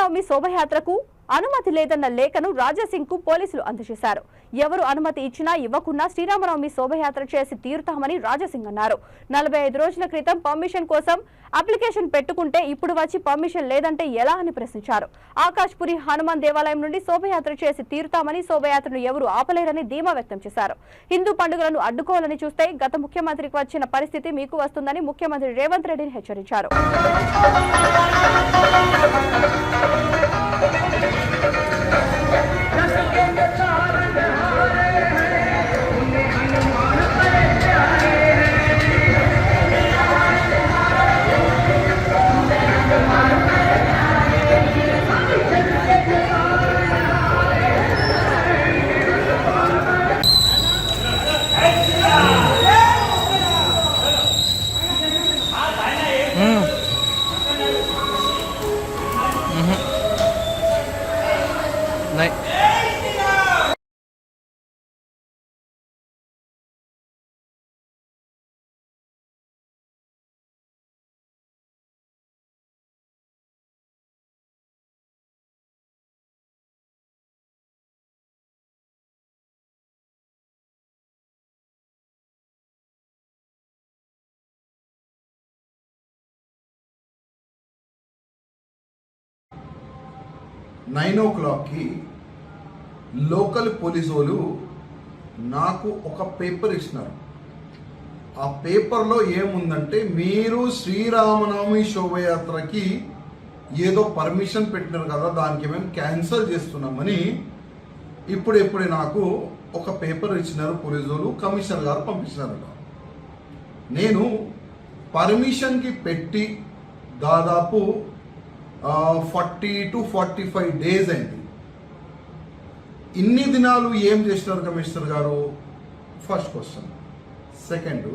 శ్రీరామనవమి శోభయాత్రకు అనుమతి లేదన్న లేఖను రాజాసింగ్ కు పోలీసులు అందజేశారు. ఎవరు అనుమతి ఇచ్చినా ఇవ్వకున్నా శ్రీరామనవమి శోభయాత్ర చేసి తీరుతామని రాజాసింగ్ అన్నారు. 45 రోజుల క్రితం పర్మిషన్ కోసం అప్లికేషన్ పెట్టుకుంటే ఇప్పుడు వచ్చి పర్మిషన్ లేదంటే ఎలా అని ప్రశ్నించారు. ఆకాష్పురి హనుమాన్ దేవాలయం నుండి శోభయాత్ర చేసి తీరుతామని, శోభయాత్రను ఎవరు ఆపలేరని ధీమా వ్యక్తం చేశారు. హిందూ పండుగలను అడ్డుకోవాలని చూస్తే గత ముఖ్యమంత్రికి వచ్చిన పరిస్థితి మీకు వస్తుందని ముఖ్యమంత్రి రేవంత్ రెడ్డిని హెచ్చరించారు. नहीं నైన్ ఓ క్లాక్కి లోకల్ పోలీసు వాళ్ళు నాకు ఒక పేపర్ ఇచ్చినారు. ఆ పేపర్లో ఏముందంటే, మీరు శ్రీరామనవమి శోభయాత్రకి ఏదో పర్మిషన్ పెట్టినారు కదా, దానికి మేము క్యాన్సిల్ చేస్తున్నామని ఇప్పుడే నాకు ఒక పేపర్ ఇచ్చినారు పోలీసు వాళ్ళు. కమిషనర్ గారు పంపించినారు. నేను పర్మిషన్కి పెట్టి దాదాపు 40 to 45 days అయింది. ఇన్ని దినాలు ఏం చేసినారు కమిషనర్ గారు? First question. సెకండ్,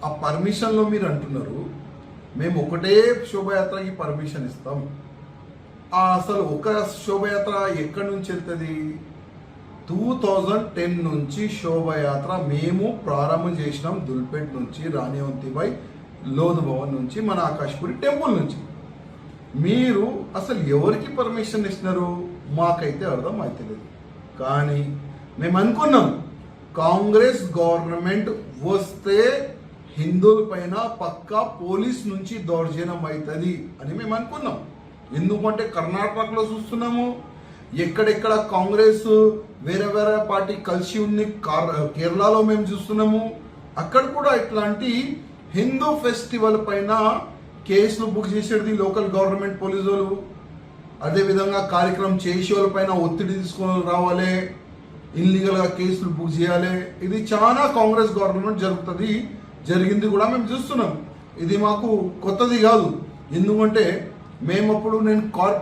ఆ పర్మిషన్లో మీరు అంటున్నారు మేము ఒకటే శోభయాత్రకి పర్మిషన్ ఇస్తాం. అసలు ఒక శోభయాత్ర ఎక్కడి నుంచి వెళ్తుంది? 2010 నుంచి శోభయాత్ర మేము ప్రారంభం చేసినాం. దుల్పేట్ నుంచి, రాణివంతిపై, లోధ్ భవన్ నుంచి, మన ఆకాష్పురి టెంపుల్ నుంచి. మీరు అసలు ఎవరికి పర్మిషన్ ఇచ్చినారు? మాకైతే అర్థం అవుతలేదు. కానీ మేము అనుకున్నాం, కాంగ్రెస్ గవర్నమెంట్ వస్తే హిందువుల పైన పక్కా పోలీస్ నుంచి దౌర్జన్యం అవుతుంది అని మేము అనుకున్నాం. ఎందుకంటే కర్ణాటకలో చూస్తున్నాము, ఎక్కడెక్కడ కాంగ్రెస్ వేరే వేరే పార్టీ కలిసి ఉంది. కేరళలో మేము చూస్తున్నాము, అక్కడ కూడా ఇట్లాంటి హిందూ ఫెస్టివల్ పైన కేసులు బుక్ చేసేది లోకల్ గవర్నమెంట్ పోలీసు వాళ్ళు. అదేవిధంగా కార్యక్రమం చేసే వాళ్ళ పైన ఒత్తిడి తీసుకొని రావాలి, ఇల్లీగల్గా కేసులు బుక్ చేయాలి. ఇది చాలా కాంగ్రెస్ గవర్నమెంట్ జరిగింది కూడా మేము చూస్తున్నాం. ఇది మాకు కొత్తది కాదు. ఎందుకంటే మేము అప్పుడు నేను కార్పొరేట్